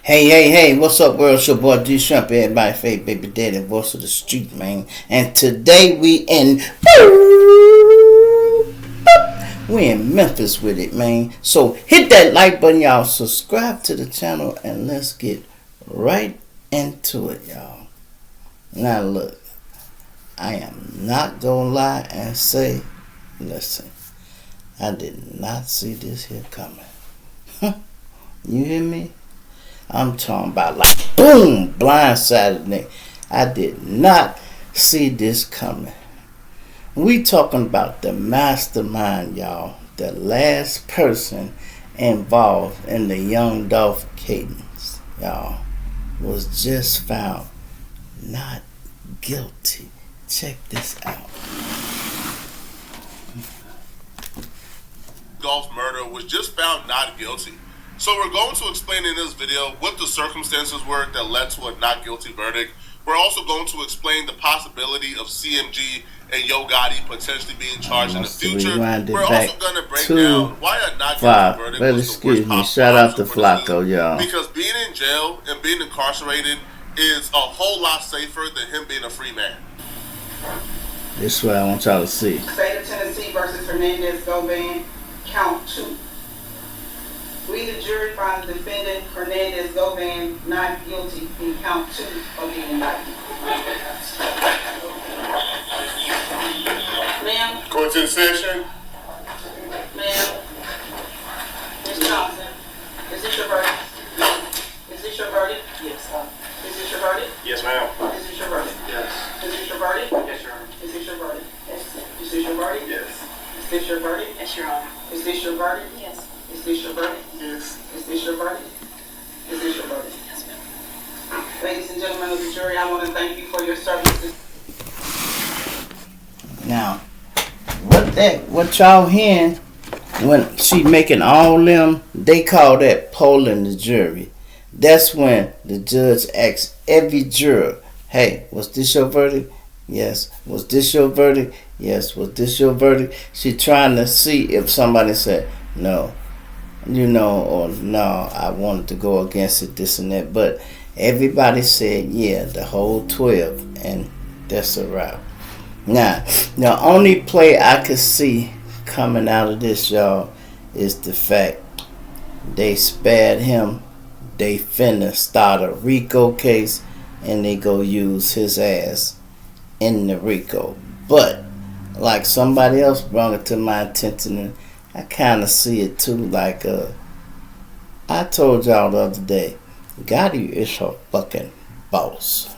Hey, what's up, world? It's your boy D Shrimp, everybody, fake baby daddy, voice of the street, man. And today we in Memphis with it, man. So hit that like button, y'all. Subscribe to the channel, and let's get right into it, y'all. Now look, I am not gonna lie and say, listen, I did not see this here coming. You hear me? I'm talking about like boom, blindsided me. I did not see this coming. We talking about the mastermind, y'all. The last person involved in the young Dolph cadence, y'all, was just found not guilty. Check this out. Dolph murder was just found not guilty. So we're going to explain in this video what the circumstances were that led to a not guilty verdict. We're also going to explain the possibility of CMG and Yo Gotti potentially being charged in the future. We're also going to break down why a not guilty verdict was the worst possible Shout out to outcome for the Flacco, team. y'all. Because being in jail and being incarcerated is a whole lot safer than him being a free man. This is what I want y'all to see. State of Tennessee versus Hernandez Govan, count 2. We, the jury, find the defendant, Hernandez Govan, not guilty in count 2 of the indictment. Ma'am? Going to the session. Ma'am? Ms. Johnson, is this your verdict? Is this your verdict? Yes. Is this your verdict? Yes, ma'am. Is this your verdict? Yes. Is this your verdict? Yes, Your Honor. Is this your verdict? Yes. Is this your verdict? Yes. Is this your verdict? Yes, Your Honor. Is this your verdict? Yes. Is this your verdict? Yes. Is this your verdict? Is this your verdict? Yes, ma'am. Ladies and gentlemen of the jury, I want to thank you for your services. Now, what y'all hearing when she making all them, they call that polling the jury. That's when the judge asks every juror, hey, was this your verdict? Yes. Was this your verdict? Yes. Was this your verdict? She trying to see if somebody said, no, or no, I wanted to go against it, this and that. But everybody said, yeah, the whole 12, and that's a wrap. Now, the only play I could see coming out of this, y'all, is the fact they spared him. They finna start a RICO case, and they go use his ass in the RICO. But like somebody else brought it to my attention, and I kind of see it too. Like I told y'all the other day, Gotti is her fucking boss.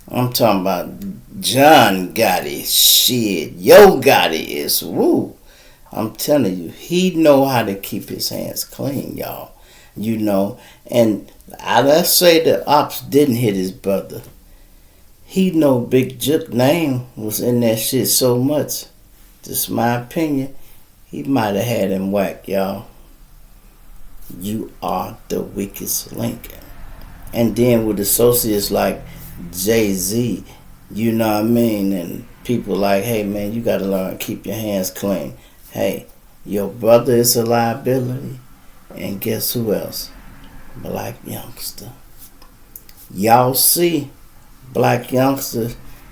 I'm talking about John Gotti. Shit, Yo Gotti is woo. I'm telling you, he know how to keep his hands clean, y'all. And let's say the ops didn't hit his brother. He know Big Juke name was in that shit so much. Just my opinion. He might have had him whacked, y'all. You are the weakest link. And then with associates like Jay-Z, you know what I mean? And people like, hey man, you gotta learn to keep your hands clean. Hey, your brother is a liability. And guess who else? Black youngster. Y'all see Black youngster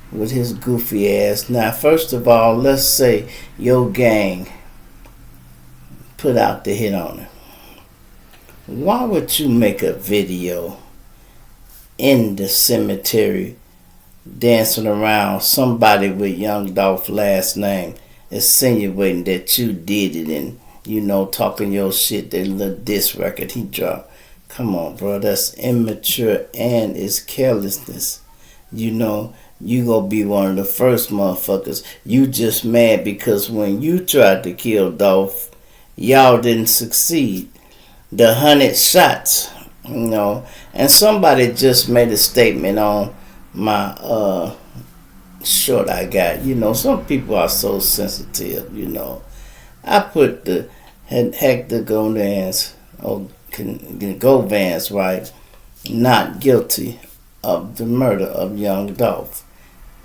with his goofy ass. Now, first of all, let's say your gang put out the hit on him. Why would you make a video in the cemetery dancing around somebody with young Dolph last name, insinuating that you did it and, talking your shit, that little diss record he dropped? Come on, bro. That's immature and it's carelessness. You gonna be one of the first motherfuckers. You just mad because when you tried to kill Dolph, y'all didn't succeed. The 100 shots, and somebody just made a statement on my short I got. Some people are so sensitive, I put the Hector Govan's, right, not guilty of the murder of young Dolph.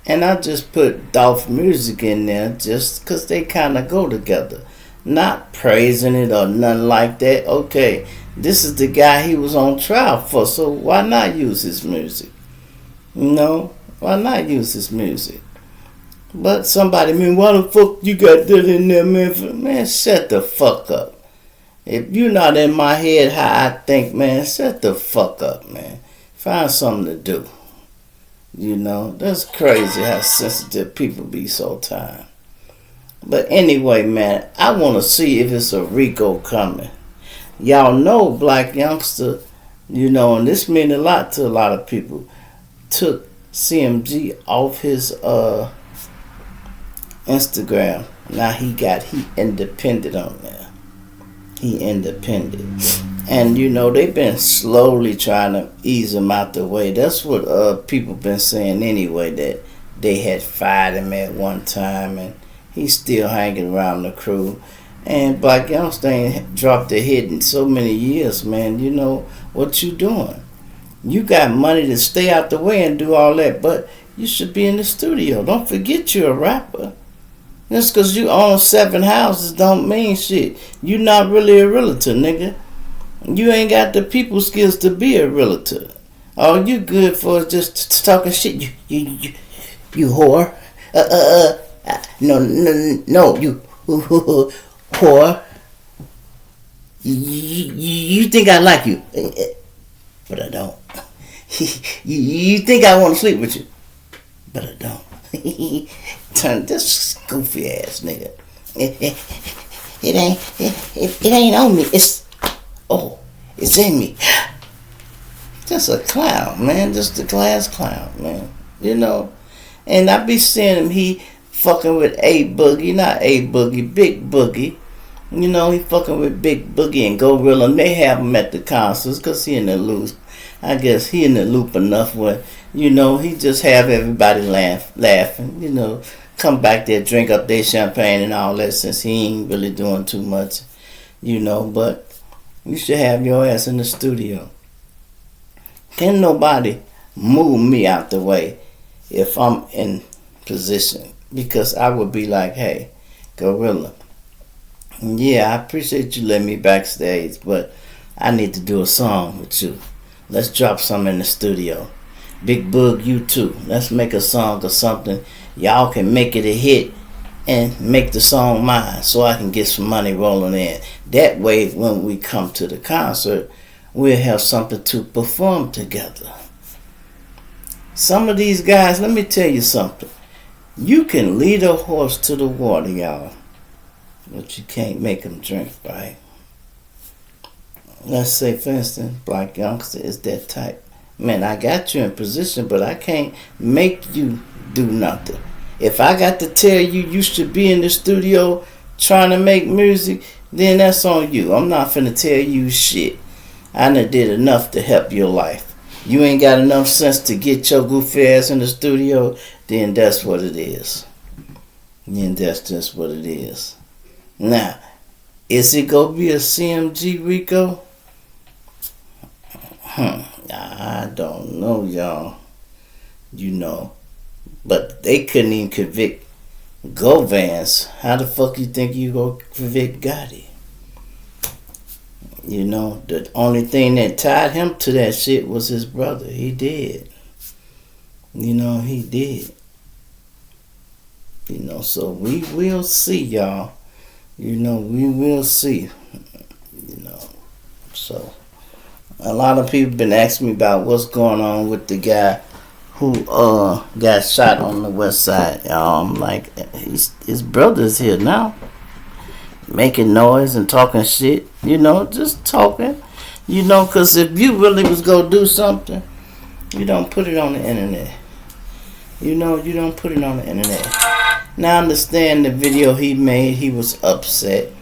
And I just put Dolph music in there just because they kind of go together. Not praising it or nothing like that. Okay, This is the guy he was on trial for, so why not use his music? You know, why not use his music? But somebody, man, why the fuck you got that in there, man? Man, shut the fuck up. If you're not in my head how I think, man, shut the fuck up, man. Find something to do. You know, that's crazy how sensitive people be so tired. But anyway, man, I want to see if it's a Rico coming. Y'all know Black Youngster, you know, and this means a lot to a lot of people, took CMG off his Instagram. Now he independent on there. He independent. And you know, they've been slowly trying to ease him out the way. That's what people been saying anyway, that they had fired him at one time and he's still hanging around the crew. And Black Youngster ain't dropped a hit in so many years, man. You know, what you doing? You got money to stay out the way and do all that, but you should be in the studio. Don't forget you're a rapper. Just because you own 7 houses don't mean shit. You not really a realtor, nigga. You ain't got the people skills to be a realtor. All you good for is just talking shit. You whore. No, you whore. You think I like you, but I don't. You think I want to sleep with you, but I don't. Turn this goofy ass nigga. It ain't on me. It's in me. Just a clown, man. Just a class clown, man. You know. And I be seeing him. He fucking with A Boogie, not A Boogie, Big Boogie. You know, he fucking with Big Boogie and Gorilla. And they have him at the concerts because he in the loop. I guess he in the loop enough where, you know, he just have everybody laughing. You know, come back there, drink up their champagne and all that since he ain't really doing too much. You know, but you should have your ass in the studio. Can't nobody move me out the way if I'm in position. Because I would be like, hey, Gorilla, yeah, I appreciate you letting me backstage, but I need to do a song with you. Let's drop something in the studio. Big Boog, you too. Let's make a song or something. Y'all can make it a hit and make the song mine so I can get some money rolling in. That way, when we come to the concert, we'll have something to perform together. Some of these guys, let me tell you something. You can lead a horse to the water, y'all, but you can't make him drink, right? Let's say, for instance, Black Youngster is that type. Man, I got you in position, but I can't make you do nothing. If I got to tell you you should be in the studio trying to make music, then that's on you. I'm not finna tell you shit. I done did enough to help your life. You ain't got enough sense to get your goofy ass in the studio, then that's what it is. Then that's just what it is. Now, is it gonna be a CMG Rico? I don't know, y'all. You know. But they couldn't even convict Govans. How the fuck you think you gonna convict Gotti? You know, the only thing that tied him to that shit was his brother. He did. You know, he did. You know, so we will see, y'all. You know, we will see. You know, so a lot of people been asking me about what's going on with the guy who got shot on the west side. I'm like, his brother's here now, making noise and talking shit. You know, just talking. You know, because if you really was going to do something, you don't put it on the internet. You know, you don't put it on the internet. Now, I understand the video he made, he was upset.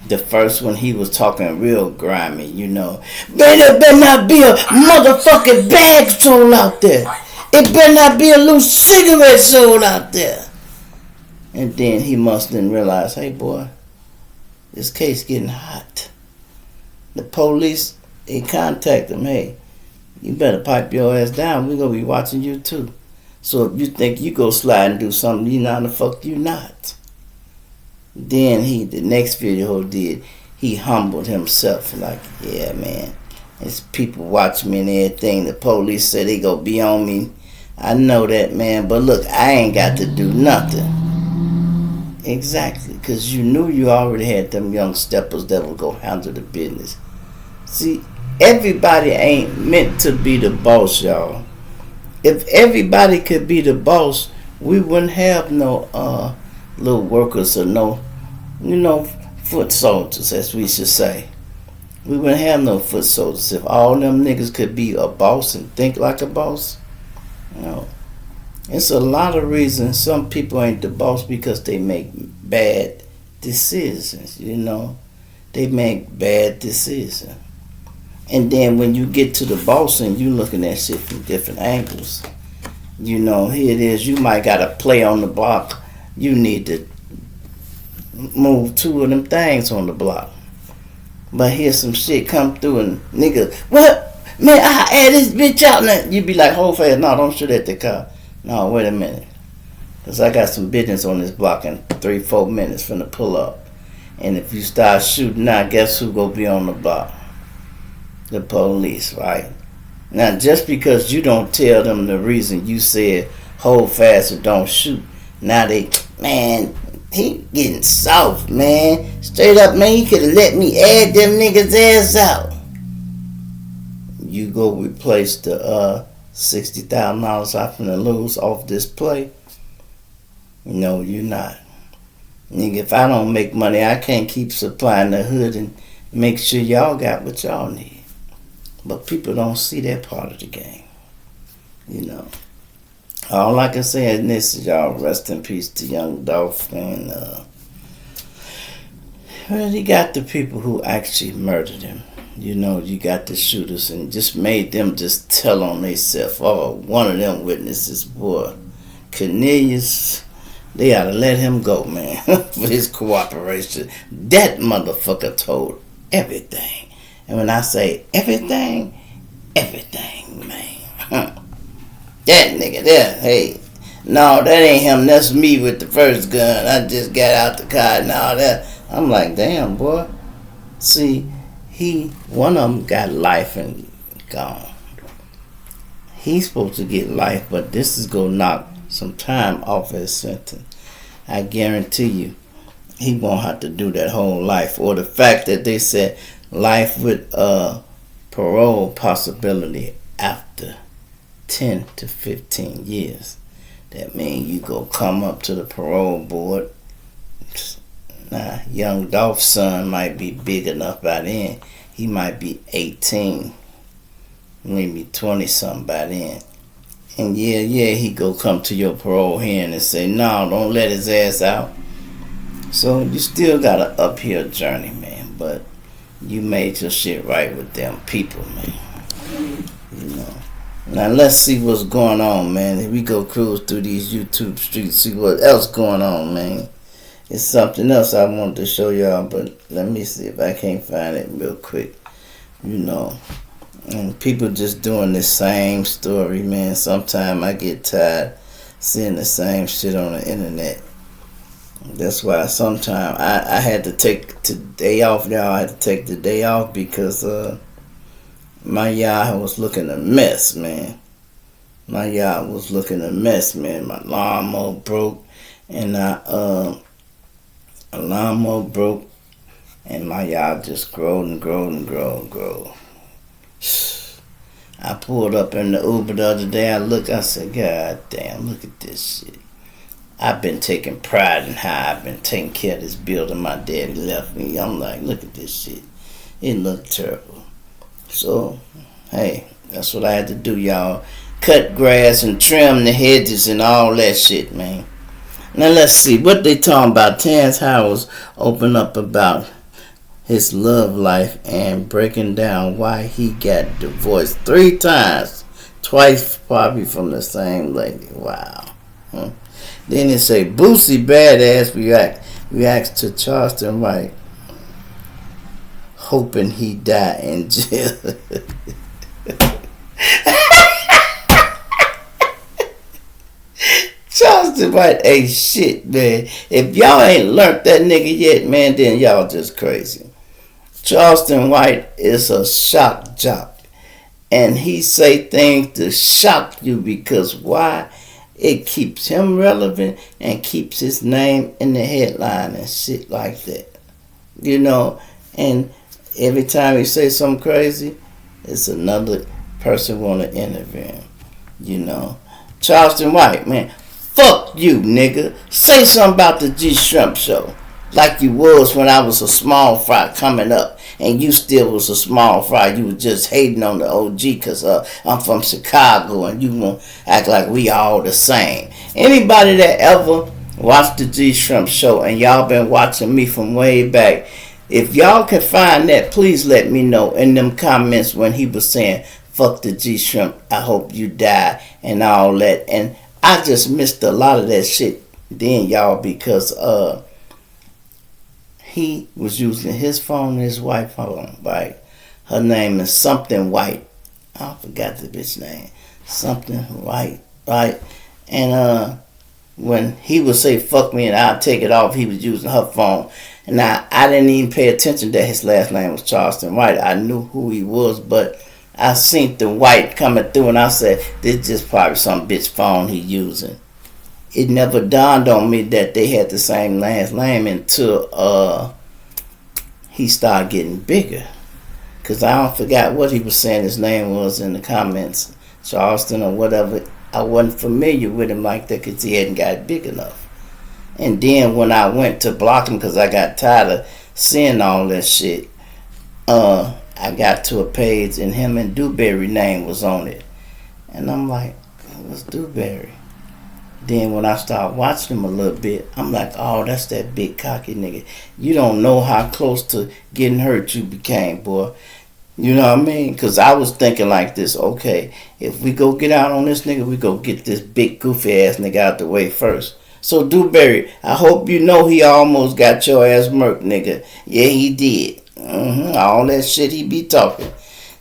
The first one, he was talking real grimy, you know. There better not be a motherfucking bag sold out there. It better not be a loose cigarette sold out there. And then he must then realize, hey, boy, this case getting hot. The police, they contact him, hey, you better pipe your ass down. We're going to be watching you, too. So if you think you go slide and do something, you know the fuck you not. Then the next video did, he humbled himself. Like, yeah, man, it's people watching me and everything. The police say they gonna be on me. I know that, man, but look, I ain't got to do nothing. Exactly, because you knew you already had them young steppers that would go handle the business. See, everybody ain't meant to be the boss, y'all. If everybody could be the boss, we wouldn't have no little workers or no, foot soldiers, as we should say. We wouldn't have no foot soldiers if all them niggas could be a boss and think like a boss. It's a lot of reasons some people ain't the boss because they make bad decisions, They make bad decisions. And then when you get to the boss and you looking at shit from different angles, here it is, you might got to play on the block. You need to move two of them things on the block. But here's some shit come through and nigga, what? Man, I had this bitch out. And you be like, hold fast. No, don't shoot at the car. No, wait a minute. Because I got some business on this block in 3-4 minutes finna pull up. And if you start shooting now, guess who gonna be on the block? The police, right? Now, just because you don't tell them the reason you said hold fast or don't shoot, now they, man, he getting soft, man. Straight up, man, he could have let me add them niggas' ass out. You go replace the $60,000 I'm finna lose off this play? No, you're not. Nigga, if I don't make money, I can't keep supplying the hood and make sure y'all got what y'all need. But people don't see that part of the game. All I can say in this is y'all rest in peace to young Dolph. And you got the people who actually murdered him. You got the shooters and just made them just tell on themselves. Oh, one of them witnesses, boy, Cornelius, they ought to let him go, man, for his cooperation. That motherfucker told everything. And when I say everything, man. That nigga there, hey, no, that ain't him. That's me with the first gun. I just got out the car and all that. I'm like, damn, boy. See, one of them got life and gone. He's supposed to get life, but this is gonna knock some time off his sentence. I guarantee you, he won't have to do that whole life. Or the fact that they said life with parole possibility after 10 to 15 years. That means you go come up to the parole board. Now, young Dolph's son might be big enough by then. He might be 18, maybe 20 something by then. And he go come to your parole hearing and say, no, don't let his ass out. So you still got an uphill journey, man. But you made your shit right with them people, man. Now let's see what's going on, man. If we go cruise through these YouTube streets, see what else going on, man. It's something else I wanted to show y'all, but let me see if I can't find it real quick. And people just doing the same story, man. Sometimes I get tired seeing the same shit on the internet. That's why sometimes I had to take the day off, y'all. I had to take the day off because my yard was looking a mess, man. My lawnmower broke, and my yard just growed and growed. I pulled up in the Uber the other day. I said, God damn, look at this shit. I've been taking pride in how I've been taking care of this building my daddy left me. I'm like, look at this shit. It looked terrible. So, hey, that's what I had to do, y'all. Cut grass and trim the hedges and all that shit, man. Now let's see what they talking about. Terrence Howard's open up about his love life and breaking down why he got divorced 3 times. Twice probably from the same lady. Wow. Then it say Boosie badass reacts to Charleston White hoping he die in jail. Charleston White ain't shit, man. If y'all ain't learned that nigga yet, man, then y'all just crazy. Charleston White is a shock jock, and he say things to shock you because why? It keeps him relevant and keeps his name in the headline and shit like that. You know, and every time he say something crazy, it's another person want to interview him. You know, Charleston White, man, fuck you, nigga. Say something about the G Shrimp Show, like you was when I was a small fry coming up, and you still was a small fry. You was just hating on the OG because I'm from Chicago, and you want to act like we all the same. Anybody that ever watched the G Shrimp Show, and y'all been watching me from way back, if y'all can find that, please let me know in them comments when he was saying, fuck the G Shrimp, I hope you die, and all that. And I just missed a lot of that shit then, y'all, because he was using his phone and his wife's phone, right? Her name is something White. I forgot the bitch name. Something White, right? And when he would say fuck me and I'd take it off, he was using her phone. And I didn't even pay attention that his last name was Charleston White. I knew who he was, but I seen the White coming through and I said, this just probably some bitch phone he using. It never dawned on me that they had the same last name until he started getting bigger. Because I don't forgot what he was saying his name was in the comments, Charleston or whatever. I wasn't familiar with him like that because he hadn't got big enough. And then when I went to block him because I got tired of seeing all that shit, I got to a page and him and Dewberry name was on it. And I'm like, what's Dewberry? Then when I started watching him a little bit, I'm like, oh, that's that big cocky nigga. You don't know how close to getting hurt you became, boy. You know what I mean? Because I was thinking like this, okay, if we go get out on this nigga, we go get this big goofy ass nigga out the way first. So Dewberry, I hope you know he almost got your ass murked, nigga. Yeah, he did. All that shit he be talking.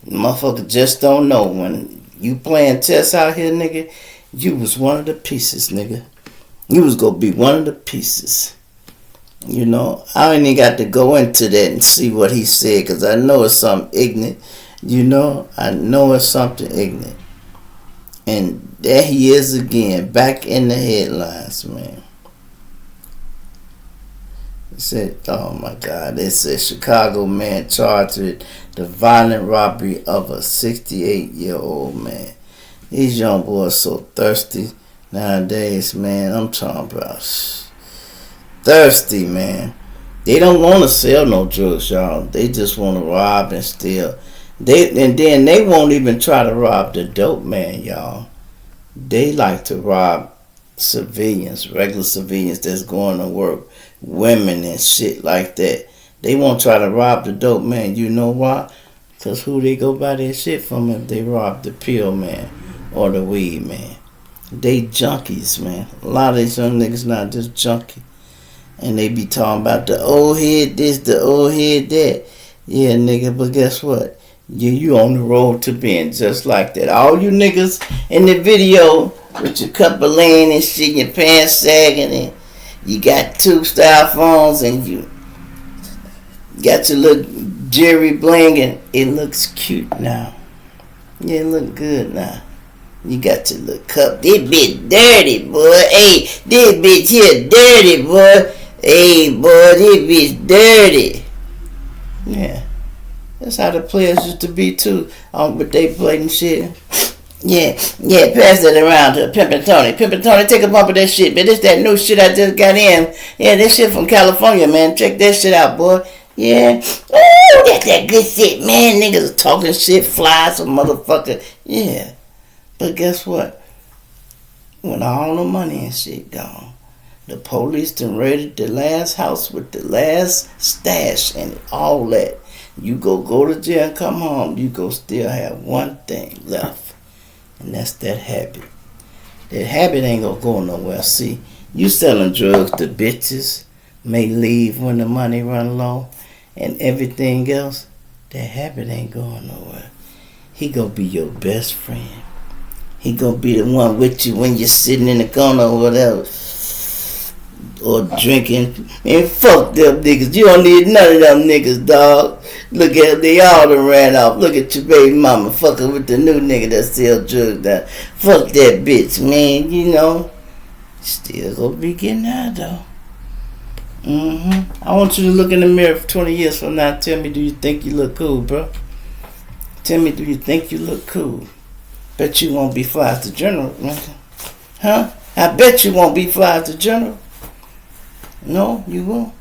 Motherfucker just don't know. When you playing chess out here, nigga, you was one of the pieces, nigga. You was gonna be one of the pieces. You know, I ain't even got to go into that and see what he said because I know it's something ignorant. You know, I know it's something ignorant. And there he is again, back in the headlines, man. It said, oh my God, it said Chicago man charged with the violent robbery of a 68-year-old man. These young boys so thirsty nowadays, man. I'm talking about thirsty, man. They don't want to sell no drugs, y'all. They just want to rob and steal. And then they won't even try to rob the dope man, y'all. They like to rob civilians, regular civilians that's going to work, women and shit like that. They won't try to rob the dope man. You know why? Because who they go buy their shit from if they rob the pill man or the weed man? They junkies, man. A lot of these young niggas not just junkie. And they be talking about the old head this, the old head that. Yeah, nigga, but guess what? You on the road to being just like that. All you niggas in the video with your cup of lean and shit, your pants sagging, and you got two styrofoams and you got your little jewelry blinging. It looks cute now. Yeah, it look good now. You got your little cup. This bitch dirty, boy. Hey, this bitch here dirty, boy. Hey, boy, this bitch dirty. Yeah. That's how the players used to be too. But they playing shit. Yeah, pass that around to Pimpin' Tony. Pimpin' Tony, take a bump of that shit, man. This that new shit I just got in. Yeah, this shit from California, man. Check that shit out, boy. Yeah. Ooh, that's that good shit, man. Niggas talking shit, fly some motherfucker. Yeah. But guess what? When all the money and shit gone, the police done raided the last house with the last stash and all that. You go to jail and come home, you go still have one thing left. And that's that habit. That habit ain't gonna go nowhere. See, you selling drugs to bitches, may leave when the money run low, and everything else, that habit ain't going nowhere. He gonna be your best friend. He gonna be the one with you when you're sitting in the corner or whatever. or drinking. Man, fuck them niggas. You don't need none of them niggas, dog. Look at them, they all done ran off. Look at your baby mama fucking with the new nigga that sell drugs now. Fuck that bitch, man. You know, still gonna be getting out though. I want you to look in the mirror for 20 years from now. Tell me, do you think you look cool, bro? Tell me, do you think you look cool? Bet you won't be fly as the general, man. Huh? I bet you won't be fly as the general. No, you won't.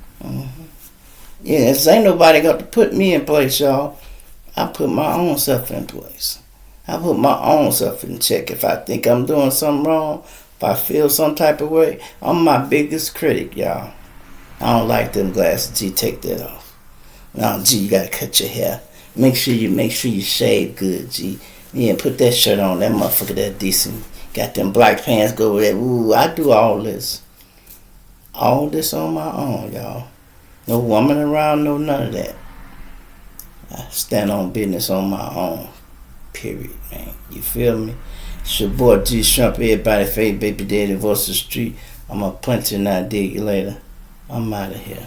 Yes, ain't nobody got to put me in place, y'all. I put my own self in place. I put my own self in check. If I think I'm doing something wrong, if I feel some type of way, I'm my biggest critic, y'all. I don't like them glasses. G, take that off. No, G, you gotta cut your hair. Make sure you shave good, G. Yeah, put that shirt on. That motherfucker that decent. Got them black pants, go over there. Ooh, I do all this. All this on my own, y'all. No woman around, no none of that. I stand on business on my own. Period, man. You feel me? It's your boy G Shrimp, everybody fake baby daddy, voice the street. I'm gonna punch you and I'll dig you later. I'm out of here.